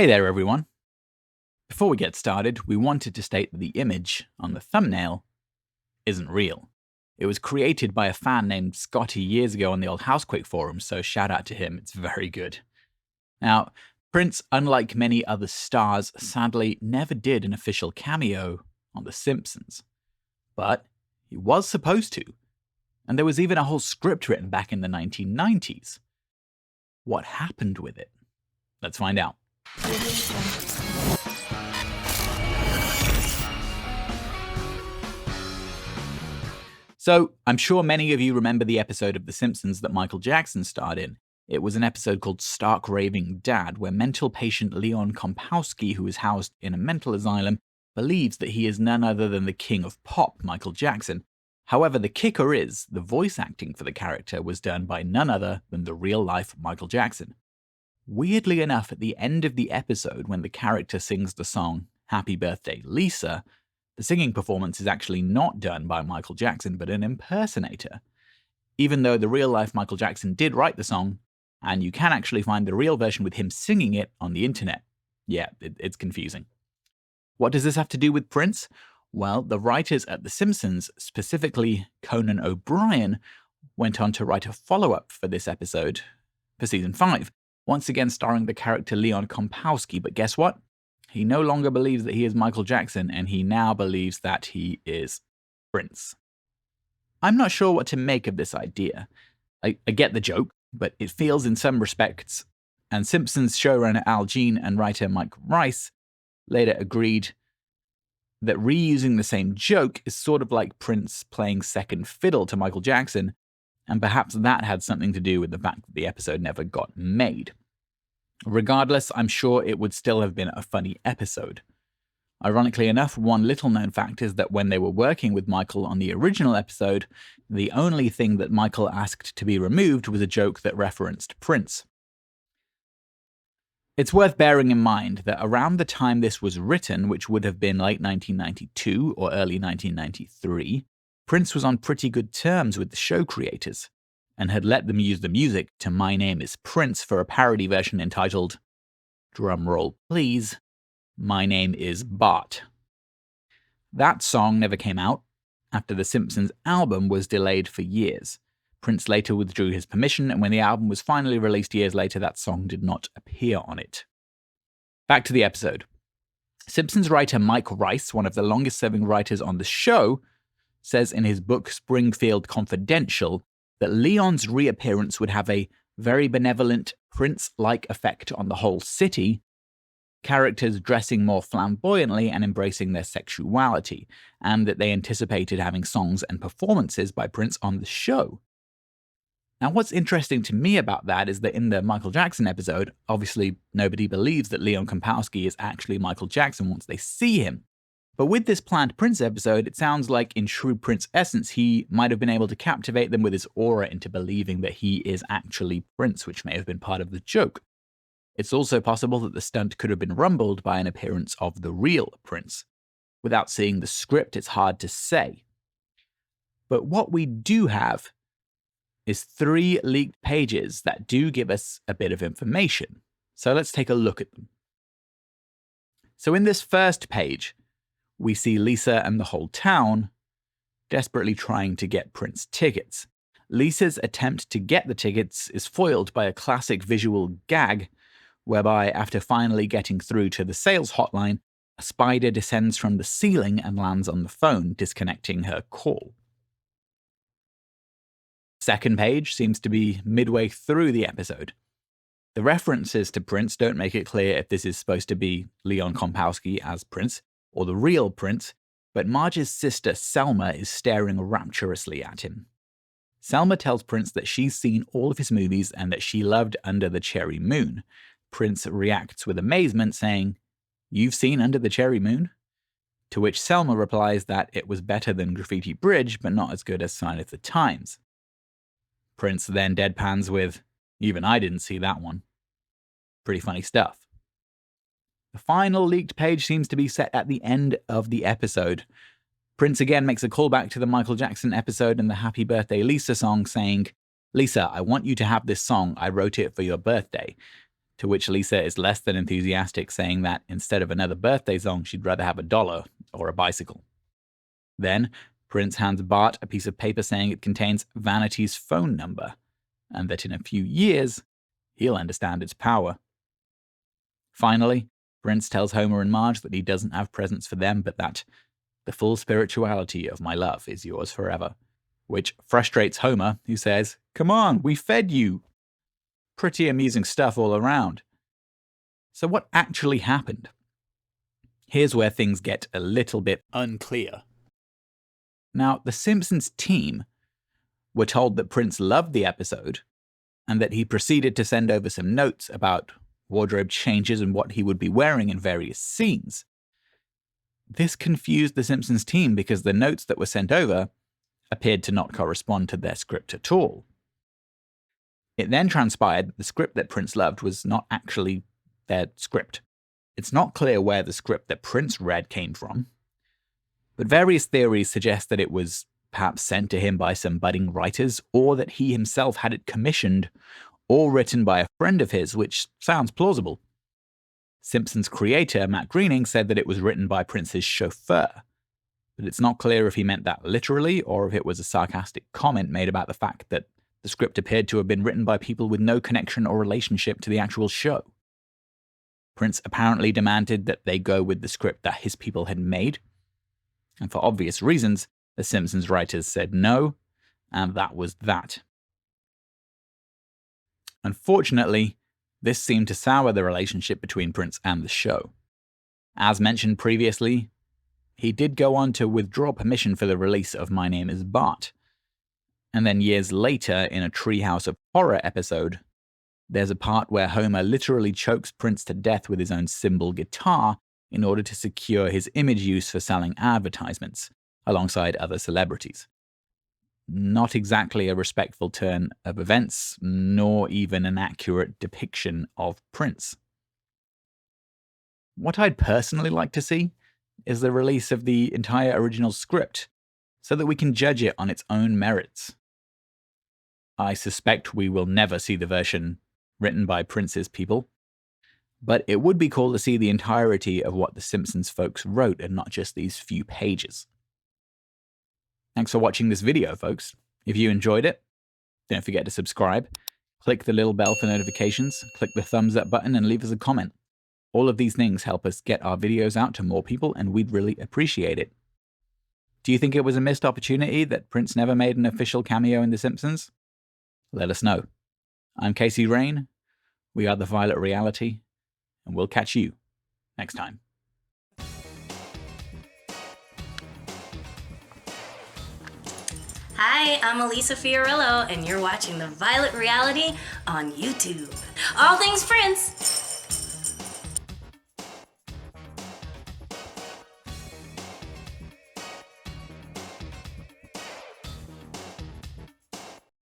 Hey there, everyone. Before we get started, we wanted to state that the image on the thumbnail isn't real. It was created by a fan named Scotty years ago on the old Housequake forum, so shout out to him, it's very good. Now, Prince, unlike many other stars, sadly never did an official cameo on The Simpsons. But he was supposed to, and there was even a whole script written back in the 1990s. What happened with it? Let's find out. So, I'm sure many of you remember the episode of The Simpsons that Michael Jackson starred in. It was an episode called Stark Raving Dad, where mental patient Leon Kompowski, who is housed in a mental asylum, believes that he is none other than the king of pop, Michael Jackson. However, the kicker is, the voice acting for the character was done by none other than the real-life Michael Jackson. Weirdly enough, at the end of the episode, when the character sings the song Happy Birthday, Lisa, the singing performance is actually not done by Michael Jackson, but an impersonator. Even though the real-life Michael Jackson did write the song, and you can actually find the real version with him singing it on the internet. Yeah, it's confusing. What does this have to do with Prince? Well, the writers at The Simpsons, specifically Conan O'Brien, went on to write a follow-up for this episode for season 5, once again starring the character Leon Kompowski, but guess what? He no longer believes that he is Michael Jackson, and he now believes that he is Prince. I'm not sure what to make of this idea. I get the joke, but it feels in some respects, and Simpsons showrunner Al Jean and writer Mike Rice later agreed that reusing the same joke is sort of like Prince playing second fiddle to Michael Jackson, and perhaps that had something to do with the fact that the episode never got made. Regardless, I'm sure it would still have been a funny episode. Ironically enough, one little-known fact is that when they were working with Michael on the original episode, the only thing that Michael asked to be removed was a joke that referenced Prince. It's worth bearing in mind that around the time this was written, which would have been late 1992 or early 1993, Prince was on pretty good terms with the show creators, and had let them use the music to My Name is Prince for a parody version entitled, drumroll please, My Name is Bart. That song never came out, after the Simpsons album was delayed for years. Prince later withdrew his permission, and when the album was finally released years later, that song did not appear on it. Back to the episode. Simpsons writer Mike Rice, one of the longest-serving writers on the show, says in his book Springfield Confidential that Leon's reappearance would have a very benevolent, Prince-like effect on the whole city, characters dressing more flamboyantly and embracing their sexuality, and that they anticipated having songs and performances by Prince on the show. Now, what's interesting to me about that is that in the Michael Jackson episode, obviously nobody believes that Leon Kompowski is actually Michael Jackson once they see him. But with this planned Prince episode, it sounds like in true Prince essence, he might have been able to captivate them with his aura into believing that he is actually Prince, which may have been part of the joke. It's also possible that the stunt could have been rumbled by an appearance of the real Prince. Without seeing the script, it's hard to say. But what we do have is 3 leaked pages that do give us a bit of information. So let's take a look at them. So in this first page, we see Lisa and the whole town desperately trying to get Prince tickets. Lisa's attempt to get the tickets is foiled by a classic visual gag, whereby after finally getting through to the sales hotline, a spider descends from the ceiling and lands on the phone, disconnecting her call. Second page seems to be midway through the episode. The references to Prince don't make it clear if this is supposed to be Leon Kompowski as Prince, or the real Prince, but Marge's sister Selma is staring rapturously at him. Selma tells Prince that she's seen all of his movies and that she loved Under the Cherry Moon. Prince reacts with amazement, saying, "You've seen Under the Cherry Moon?" To which Selma replies that it was better than Graffiti Bridge, but not as good as Sign of the Times. Prince then deadpans with, "Even I didn't see that one." Pretty funny stuff. The final leaked page seems to be set at the end of the episode. Prince again makes a callback to the Michael Jackson episode and the Happy Birthday Lisa song, saying, "Lisa, I want you to have this song. I wrote it for your birthday." to which Lisa is less than enthusiastic, saying that instead of another birthday song, she'd rather have $1 or a bicycle. Then, Prince hands Bart a piece of paper saying it contains Vanity's phone number, and that in a few years, he'll understand its power. Finally, Prince tells Homer and Marge that he doesn't have presents for them, but that the full spirituality of my love is yours forever, which frustrates Homer, who says, "Come on, we fed you." Pretty amusing stuff all around. So what actually happened? Here's where things get a little bit unclear. Now, the Simpsons team were told that Prince loved the episode and that he proceeded to send over some notes about wardrobe changes and what he would be wearing in various scenes. This confused the Simpsons team because the notes that were sent over appeared to not correspond to their script at all. It then transpired that the script that Prince loved was not actually their script. It's not clear where the script that Prince read came from, but various theories suggest that it was perhaps sent to him by some budding writers, or that he himself had it commissioned or written by a friend of his, which sounds plausible. Simpsons creator Matt Groening said that it was written by Prince's chauffeur, but it's not clear if he meant that literally or if it was a sarcastic comment made about the fact that the script appeared to have been written by people with no connection or relationship to the actual show. Prince apparently demanded that they go with the script that his people had made, and for obvious reasons, the Simpsons writers said no, and that was that. Unfortunately, this seemed to sour the relationship between Prince and the show. As mentioned previously, he did go on to withdraw permission for the release of My Name is Bart. And then years later, in a Treehouse of Horror episode, there's a part where Homer literally chokes Prince to death with his own cymbal guitar in order to secure his image use for selling advertisements, alongside other celebrities. Not exactly a respectful turn of events, nor even an accurate depiction of Prince. What I'd personally like to see is the release of the entire original script, so that we can judge it on its own merits. I suspect we will never see the version written by Prince's people, but it would be cool to see the entirety of what the Simpsons folks wrote and not just these few pages. Thanks for watching this video, folks. If you enjoyed it, don't forget to subscribe, click the little bell for notifications, click the thumbs up button, and leave us a comment. All of these things help us get our videos out to more people, and we'd really appreciate it. Do you think it was a missed opportunity that Prince never made an official cameo in The Simpsons? Let us know. I'm Casey Rain, we are the Violet Reality, and we'll catch you next time. Hi, I'm Elisa Fiorillo, and you're watching The Violet Reality on YouTube. All things Prince!